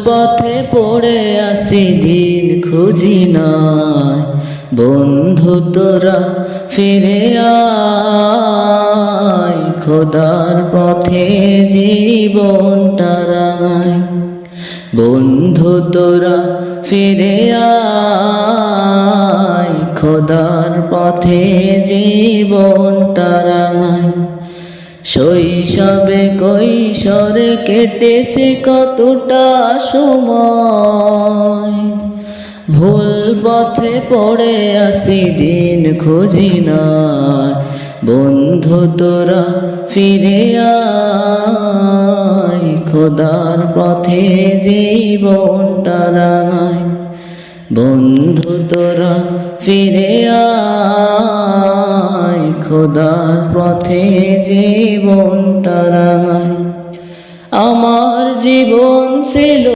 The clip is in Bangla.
পথে পড়ে আসি দিন খুঁজি নাই, বন্ধু তোরা ফিরে আয়, খোদার পথে জীবনটা রাঙায়। বন্ধু তোরা ফিরে আয়, খোদার পথে জীবনটা রাঙায়। শৈশবে কৈশোরে কেটেছে কতটা সময়, ভুল পথে পড়ে আসি দিন খুঁজি নাই, বন্ধু তোরা ফিরে আয়, খোদার পথে জীবনটা রাঙায়। বন্ধু তোরা ফিরে আয়, খোদার পথে জীবনটা রাঙায়। আমার জীবন ছিল